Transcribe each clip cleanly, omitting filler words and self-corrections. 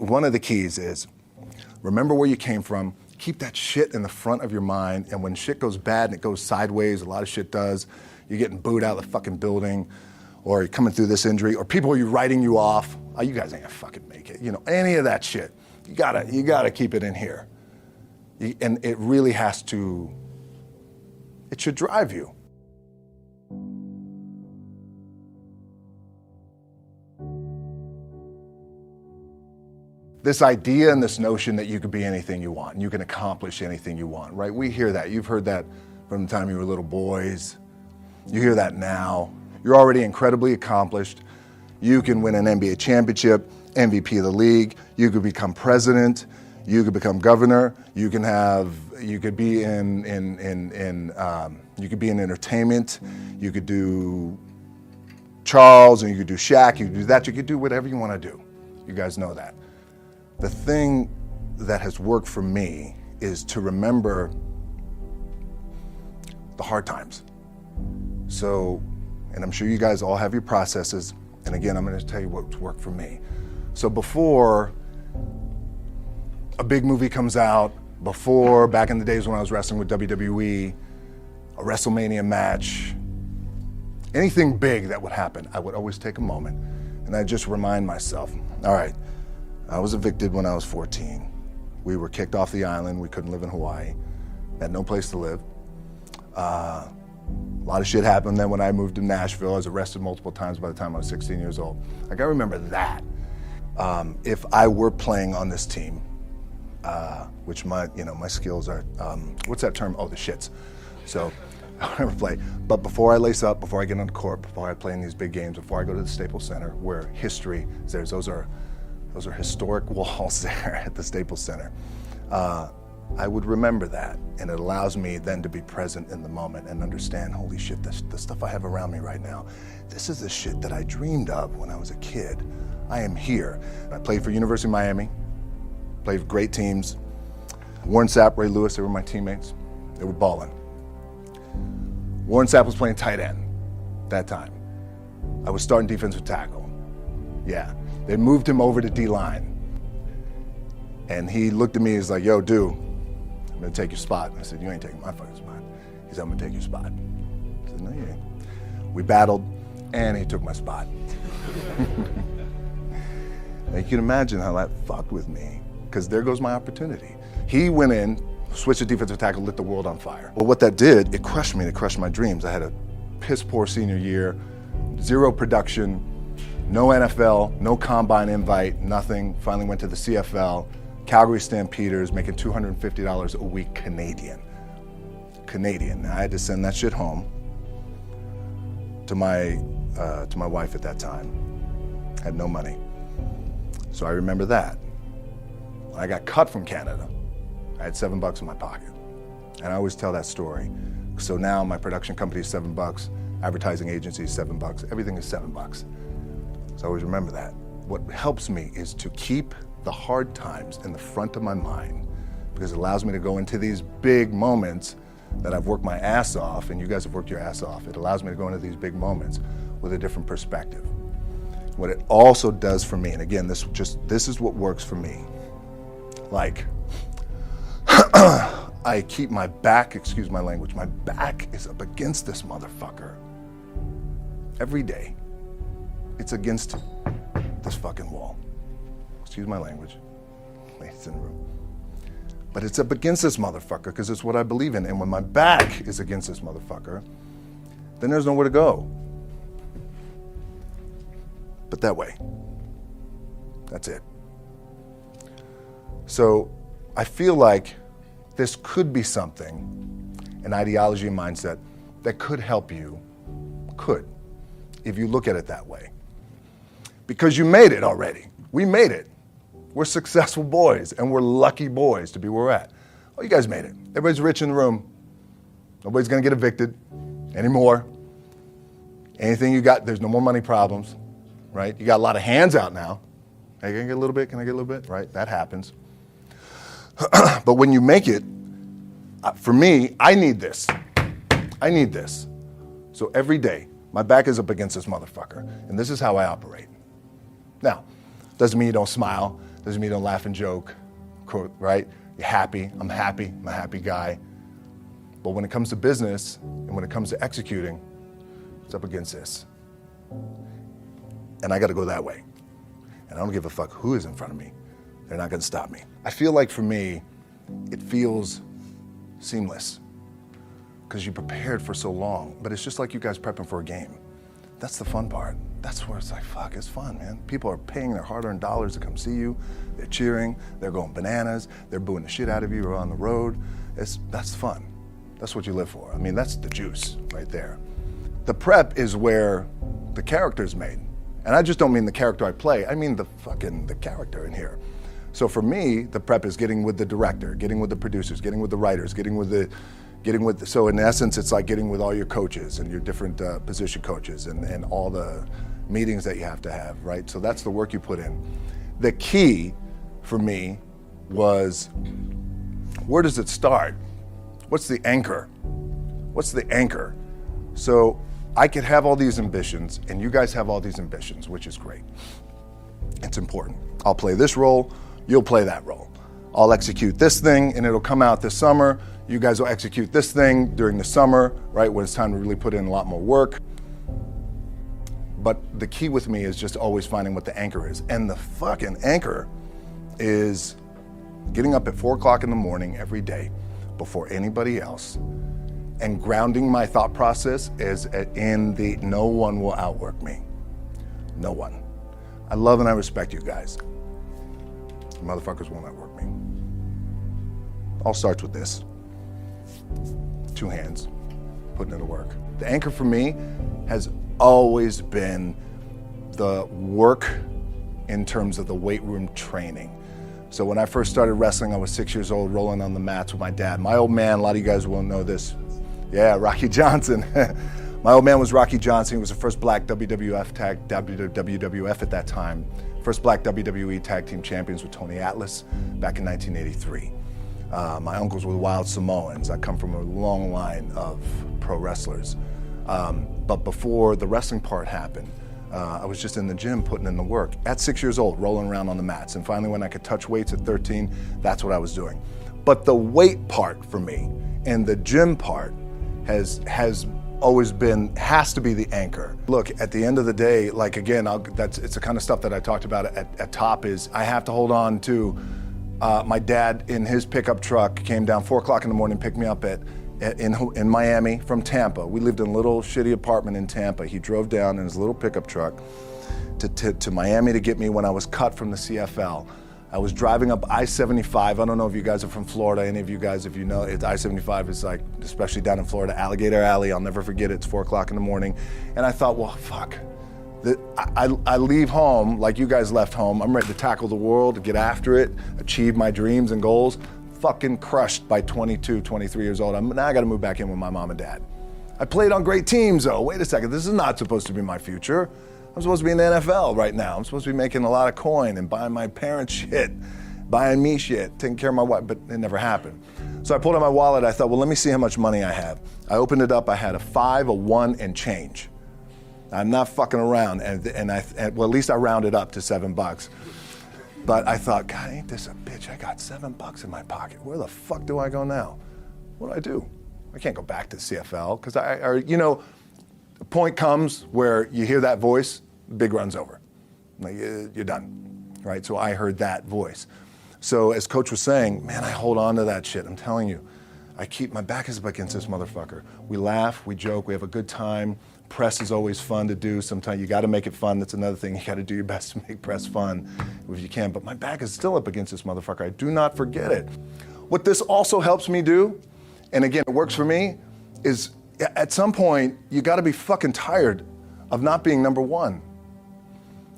one of the keys is remember where you came from. Keep that shit in the front of your mind. And when shit goes bad and it goes sideways, a lot of shit does, you're getting booed out of the fucking building, or you're coming through this injury, or people are writing you off. Oh, you guys ain't gonna fucking make it. Any of that shit. You gotta keep it in here. And it really has to, it should drive you. This idea and this notion that you could be anything you want and you can accomplish anything you want, right? We hear that. You've heard that from the time you were little boys. You hear that now. You're already incredibly accomplished. You can win an NBA championship, MVP of the league. You could become president. You could become governor. You could be in entertainment. You could do Charles, and you could do Shaq. You could do that. You could do whatever you want to do. You guys know that. The thing that has worked for me is to remember the hard times. So, and I'm sure you guys all have your processes. And again, I'm going to tell you what's worked for me. So before a big movie comes out, before back in the days when I was wrestling with WWE, a WrestleMania match, anything big that would happen, I would always take a moment and I'd just remind myself, all right, I was evicted when I was 14. We were kicked off the island. We couldn't live in Hawaii. Had no place to live. A lot of shit happened then when I moved to Nashville. I was arrested multiple times by the time I was 16 years old. I gotta remember that. If I were playing on this team, which my skills are, what's that term? Oh, the shits. So I never play. But before I lace up, before I get on the court, before I play in these big games, before I go to the Staples Center, where history is there, those are historic walls there at the Staples Center. I would remember that, and it allows me then to be present in the moment and understand, holy shit, the stuff I have around me right now, this is the shit that I dreamed of when I was a kid. I am here. I played for University of Miami, played for great teams. Warren Sapp, Ray Lewis, they were my teammates. They were balling. Warren Sapp was playing tight end that time. I was starting defensive tackle. Yeah, they moved him over to D-line. And he looked at me, he's like, yo, dude, I'm gonna take your spot. And I said, you ain't taking my fucking spot. He said, I'm gonna take your spot. I said, no, you ain't. We battled, and he took my spot. Now you can imagine how that fucked with me, because there goes my opportunity. He went in, switched to defensive tackle, lit the world on fire. Well, what that did, it crushed me, it crushed my dreams. I had a piss poor senior year, zero production, no NFL, no combine invite, nothing. Finally went to the CFL, Calgary Stampeders, making $250 a week Canadian. Now I had to send that shit home to my wife at that time. Had no money. So I remember that. When I got cut from Canada, I had $7 in my pocket. And I always tell that story. So now my production company is $7, advertising agency is $7, everything is $7. So I always remember that. What helps me is to keep the hard times in the front of my mind, because it allows me to go into these big moments that I've worked my ass off, and you guys have worked your ass off. It allows me to go into these big moments with a different perspective. What it also does for me, and again, this is what works for me. Like, I keep my back, excuse my language, my back is up against this motherfucker. Every day, it's against this fucking wall. Excuse my language, ladies in the room. But it's up against this motherfucker because it's what I believe in. And when my back is against this motherfucker, then there's nowhere to go. But that way, that's it. So I feel like this could be something, an ideology and mindset that could help you, if you look at it that way. Because you made it already. We made it. We're successful boys, and we're lucky boys to be where we're at. Oh, you guys made it. Everybody's rich in the room. Nobody's gonna get evicted anymore. Anything you got, there's no more money problems, right? You got a lot of hands out now. Hey, can I get a little bit? Can I get a little bit? Right, that happens. But when you make it, for me, I need this. I need this. So every day, my back is up against this motherfucker, and this is how I operate. Now, doesn't mean you don't smile, Doesn't mean you don't laugh and joke, right? You're happy, I'm a happy guy. But when it comes to business and when it comes to executing, it's up against this. And I gotta go that way. And I don't give a fuck who is in front of me. They're not gonna stop me. I feel like for me, it feels seamless because you prepared for so long, but it's just like you guys prepping for a game. That's the fun part. That's where it's like, fuck, it's fun, man. People are paying their hard-earned dollars to come see you. They're cheering, they're going bananas, they're booing the shit out of you or on the road. That's fun. That's what you live for. I mean, that's the juice right there. The prep is where the character's made. And I just don't mean the character I play, I mean the character in here. So for me, the prep is getting with the director, getting with the producers, getting with the writers, so in essence, it's like getting with all your coaches and your different position coaches and all the meetings that you have to have, right? So that's the work you put in. The key for me was, where does it start? What's the anchor? What's the anchor? So I could have all these ambitions and you guys have all these ambitions, which is great. It's important. I'll play this role, you'll play that role. I'll execute this thing and it'll come out this summer. You guys will execute this thing during the summer, right? When it's time to really put in a lot more work. But the key with me is just always finding what the anchor is. And the fucking anchor is getting up at 4 o'clock in the morning every day before anybody else and grounding my thought process is in the no one will outwork me. No one. I love and I respect you guys. You motherfuckers won't outwork me. All starts with this. 2 hands, putting it to work. The anchor for me has always been the work in terms of the weight room training. So when I first started wrestling, I was 6 years old, rolling on the mats with my dad. My old man, a lot of you guys won't know this. Yeah, Rocky Johnson. My old man was Rocky Johnson. He was the first black WWF at that time. First black WWE tag team champions with Tony Atlas back in 1983. My uncles were wild Samoans. I come from a long line of pro wrestlers. But before the wrestling part happened, I was just in the gym putting in the work. At 6 years old, rolling around on the mats. And finally when I could touch weights at 13, that's what I was doing. But the weight part for me and the gym part has always been, has to be the anchor. Look, at the end of the day, like again, it's the kind of stuff that I talked about at top is I have to hold on to my dad in his pickup truck came down 4 o'clock in the morning, picked me up in Miami from Tampa. We lived in a little shitty apartment in Tampa. He drove down in his little pickup truck to Miami to get me when I was cut from the CFL. I was driving up I-75. I don't know if you guys are from Florida, any of you guys, if you know, I-75 is like, especially down in Florida, Alligator Alley. I'll never forget it. It's 4 o'clock in the morning. And I thought, well, fuck. I leave home like you guys left home. I'm ready to tackle the world, to get after it, achieve my dreams and goals. Fucking crushed by 22, 23 years old. Now I gotta move back in with my mom and dad. I played on great teams though. Wait a second, this is not supposed to be my future. I'm supposed to be in the NFL right now. I'm supposed to be making a lot of coin and buying my parents shit, buying me shit, taking care of my wife, but it never happened. So I pulled out my wallet, I thought, well, let me see how much money I have. I opened it up, I had a 5, a 1, and change. I'm not fucking around, well, at least I rounded up to $7. But I thought, God, ain't this a bitch? I got $7 in my pocket. Where the fuck do I go now? What do I do? I can't go back to CFL, because the point comes where you hear that voice, the big run's over. Like, you're done, right? So I heard that voice. So as Coach was saying, man, I hold on to that shit. I'm telling you, my back is up against this motherfucker. We laugh, we joke, we have a good time. Press is always fun to do. Sometimes you gotta make it fun. That's another thing. You gotta do your best to make press fun if you can. But my back is still up against this motherfucker. I do not forget it. What this also helps me do, and again, it works for me, is at some point, you gotta be fucking tired of not being number one.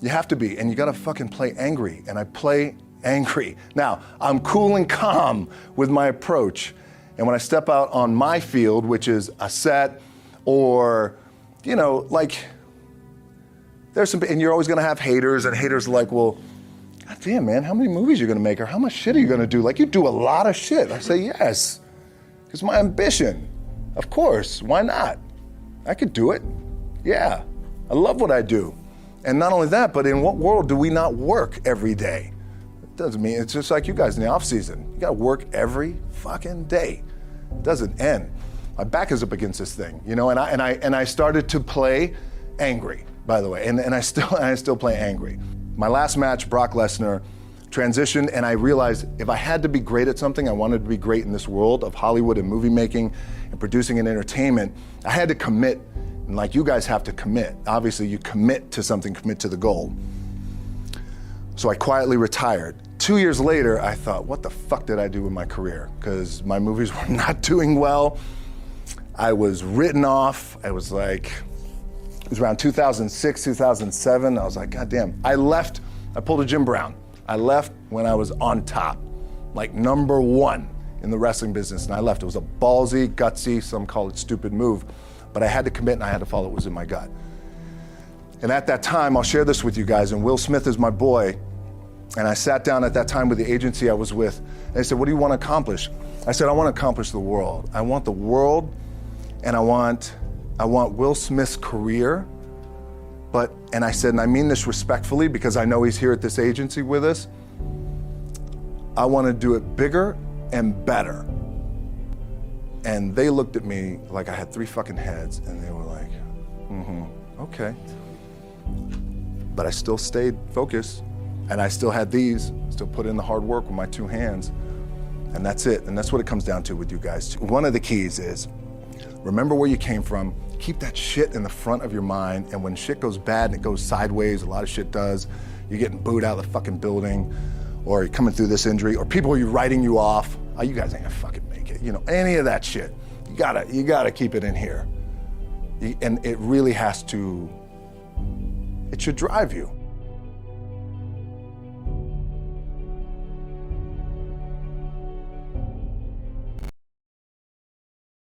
You have to be, and you gotta fucking play angry, and I play angry. Now, I'm cool and calm with my approach, and when I step out on my field, which is a set, or, like, there's some, and you're always gonna have haters, and haters are like, well, God damn, man, how many movies are you gonna make, or how much shit are you gonna do? Like, you do a lot of shit. I say, yes, it's my ambition. Of course, why not? I could do it. Yeah, I love what I do. And not only that, but in what world do we not work every day? Doesn't mean, it's just like you guys in the off season. You gotta work every fucking day. It doesn't end. My back is up against this thing, you know, and I started to play angry, by the way, and I still play angry. My last match, Brock Lesnar, transitioned, and I realized if I had to be great at something, I wanted to be great in this world of Hollywood and movie making and producing and entertainment, I had to commit, and like you guys have to commit. Obviously, you commit to something, commit to the goal. So I quietly retired. 2 years later, I thought, what the fuck did I do with my career? Because my movies were not doing well. I was written off. I was like, it was around 2006, 2007. I was like, God damn. I left, I pulled a Jim Brown. I left when I was on top, like #1 in the wrestling business, and I left. It was a ballsy, gutsy, some call it stupid move, but I had to commit and I had to follow what was in my gut. And at that time, I'll share this with you guys, and Will Smith is my boy, and I sat down at that time with the agency I was with, and they said, what do you want to accomplish? I said, I want to accomplish the world. I want the world, and I want Will Smith's career, and I said, and I mean this respectfully because I know he's here at this agency with us, I want to do it bigger and better. And they looked at me like I had 3 fucking heads, and they were like, okay. But I still stayed focused, and I still had still put in the hard work with my 2 hands, and that's it. And that's what it comes down to with you guys. One of the keys is, remember where you came from, keep that shit in the front of your mind, and when shit goes bad and it goes sideways, a lot of shit does, you're getting booed out of the fucking building, or you're coming through this injury, or people are writing you off, oh, you guys ain't gonna fucking make it, you know, any of that shit. You gotta keep it in here. And it really has to, it should drive you.